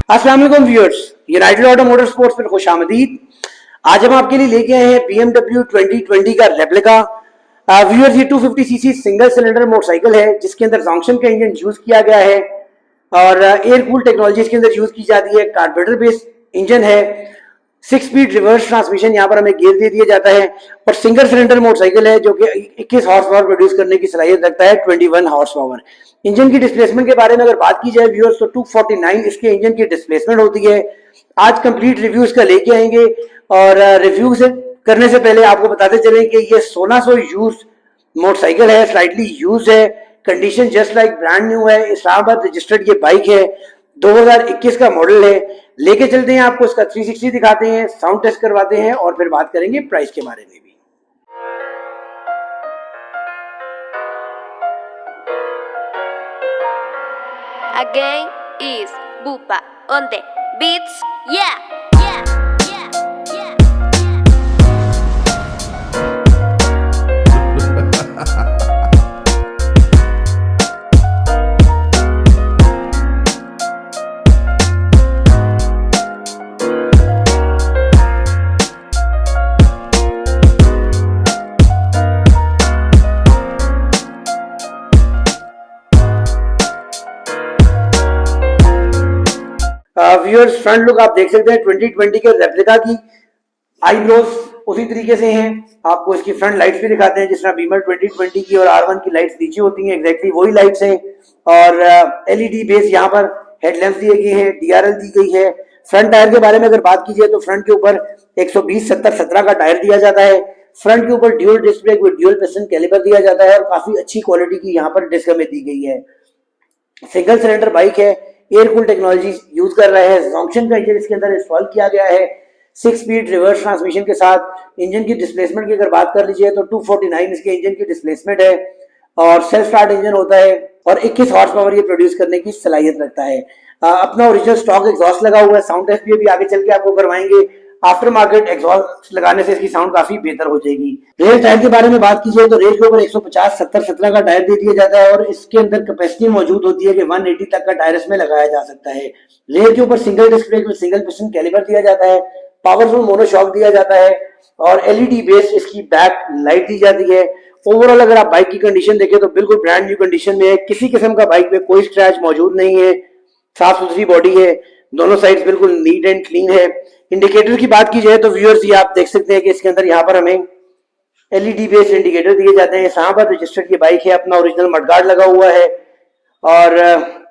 अस्सलाम वालेकुम viewers, United auto motor sports पर खुशामदीद। आज हम आपके लिए लेके आए हैं BMW 2020 का रेप्लिका। व्यूअर्स, ये 250 सीसी सिंगल सिलेंडर मोटरसाइकिल है जिसके अंदर जॉन्सन का इंजन यूज किया गया है और एयर कूल टेक्नोलॉजी इसके अंदर यूज की जाती है। कार्बोरेटर बेस्ड इंजन है, 6 स्पीड रिवर्स ट्रांसमिशन, यहाँ पर हमें गियर दे दिया जाता है और सिंगल सिलेंडर मोटरसाइकिल है जो कि 21 हॉर्स पावर प्रोड्यूस करने की सलाहियत रखता है, 21 हॉर्स पावर। इंजन की डिस्प्लेसमेंट के बारे में अगर बात की जाए व्यूअर्स तो 249 इसके इंजन की डिस्प्लेसमेंट होती है। आज कंप्लीट रिव्यू इसका लेके आएंगे और रिव्यू से करने से पहले आपको बताते चलें कि ये 1600 यूज मोटरसाइकिल है, स्लाइटली यूज है, condition just like brand new है, इस्लामाबाद रजिस्टर्ड ये बाइक है, 2021 का मॉडल है। लेके चलते हैं, आपको इसका 360 दिखाते हैं, साउंड टेस्ट करवाते हैं और फिर बात करेंगे प्राइस के बारे में भी। Again is Bupa on the beats, yeah. Viewers, front look आप देख सकते हैं 2020 के रेप्लिका की। आईब्रोज उसी तरीके से हैं। आपको इसकी फ्रंट लाइट्स भी दिखाते हैं जिस तरह बीमर 2020 की और R1 की लाइट्स नीचे होती हैं, एग्जैक्टली वही लाइट्स हैं। और LED बेस यहाँ पर हेडलैम्प्स दिए गए हैं, DRL दी गई है। फ्रंट टायर के बारे में अगर बात की जाए तो फ्रंट के ऊपर 120/70/17 का टायर दिया जाता है। फ्रंट के ऊपर dual disc brake with dual piston caliper दिया जाता है और काफी अच्छी क्वालिटी की यहाँ पर डिस्क हमें दी गई है। सिंगल सिलेंडर बाइक है, एयर कूल टेक्नोलॉजी यूज कर रहा है, जॉन्सन का इंजन इसके अंदर इंस्टॉल किया गया है 6 स्पीड रिवर्स ट्रांसमिशन के साथ। इंजन की डिस्प्लेसमेंट की अगर बात कर लीजिए तो 249 इसके इंजन की डिस्प्लेसमेंट है और सेल्फ स्टार्ट इंजन होता है और 21 हॉर्स पावर ये प्रोड्यूस करने की सलाहियत रखता है। अपना ओरिजिनल स्टॉक एग्जॉस्ट लगा हुआ है। साउंड टेस्ट भी आगे चल के आपको करवाएंगे। आफ्टर मार्केट एग्जॉस्ट लगाने से इसकी साउंड काफी बेहतर हो जाएगी। रेल टायर के बारे में बात की जाए तो रेल के ऊपर 150/70/17 का टायर दे दिया जाता है और इसके अंदर कैपेसिटी मौजूद होती है कि 180 तक का टायर इसमें लगाया जा सकता है। रेल के ऊपर सिंगल डिस्क ब्रेक में सिंगल पिस्टन कैलिपर दिया जाता है, पावरफुल मोनो शॉक दिया जाता है और LED बेस इसकी बैक लाइट दी जाती है। ओवरऑल अगर आप बाइक की कंडीशन देखें तो बिल्कुल ब्रांड न्यू कंडीशन में है, किसी किस्म का बाइक में कोई स्क्रैच मौजूद नहीं है, साफ सुथरी बॉडी है, दोनों साइड बिल्कुल नीट एंड क्लीन है। इंडिकेटर की बात की जाए तो व्यूअर्स ये आप देख सकते हैं कि इसके अंदर यहाँ पर हमें LED बेस्ड इंडिकेटर दिए जाते हैं। इस्लामाबाद रजिस्टर्ड की बाइक है, अपना ओरिजिनल मडगार्ड लगा हुआ है और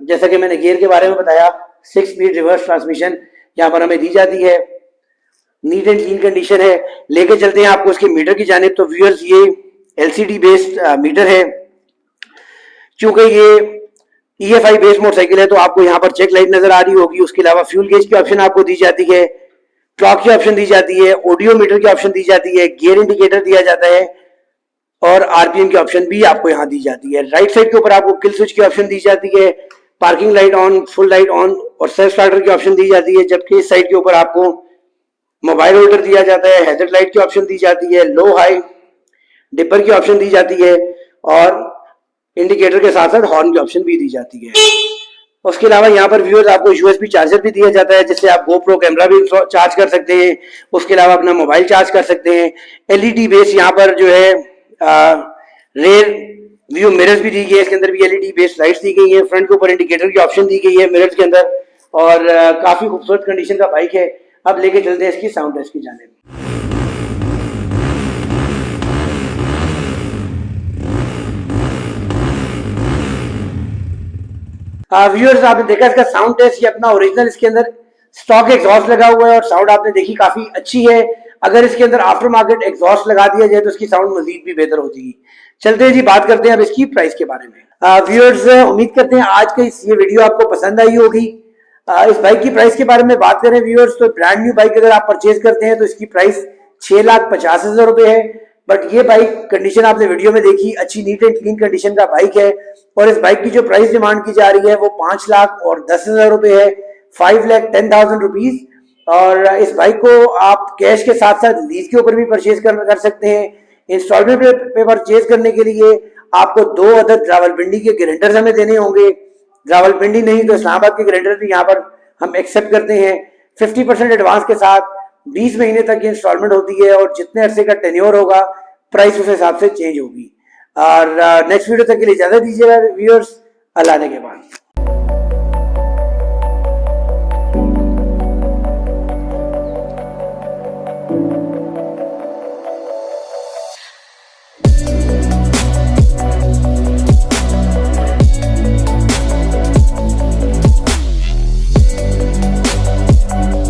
जैसा कि मैंने गियर के बारे में बताया 6 स्पीड रिवर्स ट्रांसमिशन यहाँ पर हमें दी जाती है, नीट एंड क्लीन कंडीशन है। लेके चलते हैं आपको इसके मीटर की जानिब। तो व्यूअर्स, ये LCD बेस्ड मीटर है। चूंकि ये EFI बेस्ड मोटरसाइकिल है तो आपको यहाँ पर चेक लाइट नजर आ रही होगी। उसके अलावा फ्यूल गेज की ऑप्शन आपको दी जाती है, क्लॉक की ऑप्शन दी जाती है, ऑडियो मीटर की ऑप्शन दी जाती है, गियर इंडिकेटर दिया जाता है और RPM की ऑप्शन भी आपको यहाँ दी जाती है। राइट साइड के ऊपर आपको किल स्विच की ऑप्शन दी जाती है, parking light on, full light on और सेल्फ स्टार्टर की ऑप्शन दी जाती है। जबकि इस साइड के ऊपर आपको मोबाइल होल्डर दिया जाता है, हैजर्ड लाइट की ऑप्शन दी जाती है, लो हाई डिपर की ऑप्शन दी जाती है और इंडिकेटर के साथ साथ हॉर्न की ऑप्शन भी दी जाती है। उसके अलावा यहाँ पर व्यूअर्स आपको USB चार्जर भी दिया जाता है जिससे आप GoPro कैमरा भी चार्ज कर सकते हैं। उसके अलावा अपना मोबाइल चार्ज कर सकते हैं। LED बेस यहाँ पर जो है रेयर व्यू मिरर्स भी दी गई है, इसके अंदर भी LED बेस लाइट्स दी गई है। फ्रंट के ऊपर इंडिकेटर की ऑप्शन दी गई है मिरर्स के अंदर और काफी खूबसूरत कंडीशन का बाइक है। अब लेके चलते हैं इसकी साउंड टेस्ट की जानिब। व्यूअर्स, आपने देखा इसका साउंड टेस्ट, ये अपना ओरिजिनल इसके अंदर स्टॉक एग्जॉस्ट लगा हुआ है और साउंड आपने देखी काफी अच्छी है। अगर इसके अंदर आफ्टर मार्केट एग्जॉस्ट लगा दिया जाए तो इसकी साउंड मजीद भी बेहतर हो जाएगी। चलते हैं जी, बात करते हैं अब इसकी प्राइस के बारे में। व्यूअर्स, उम्मीद करते हैं आज का ये वीडियो आपको पसंद आई होगी। इस बाइक की प्राइस के बारे में बात करें व्यूअर्स तो ब्रांड न्यू बाइक अगर आप परचेज करते हैं तो इसकी प्राइस 6,50,000 रुपए है। बट ये बाइक कंडीशन आपने वीडियो में देखी, अच्छी नीट एंड क्लीन कंडीशन का बाइक है और इस बाइक की जो प्राइस डिमांड की जा रही है वो 5,10,000 रुपए है, 5,10,000 रुपीज। और इस बाइक को आप कैश के साथ साथ लीज के ऊपर भी परचेज कर सकते हैं। इंस्टॉलमेंट पे परचेज करने के लिए आपको 2 अदद रावलपिंडी के गारंटर्स हमें देने होंगे। रावलपिंडी नहीं तो इस्लामाबाद के गारंटर भी यहाँ पर हम एक्सेप्ट करते हैं। 50% एडवांस के साथ 20 महीने तक ये इंस्टॉलमेंट होती है और जितने अरसे का टेन्योर होगा प्राइस उस हिसाब से चेंज होगी। और नेक्स्ट वीडियो तक के लिए इजाजत दीजिएगा व्यूअर्स। अल्लाह के बाद।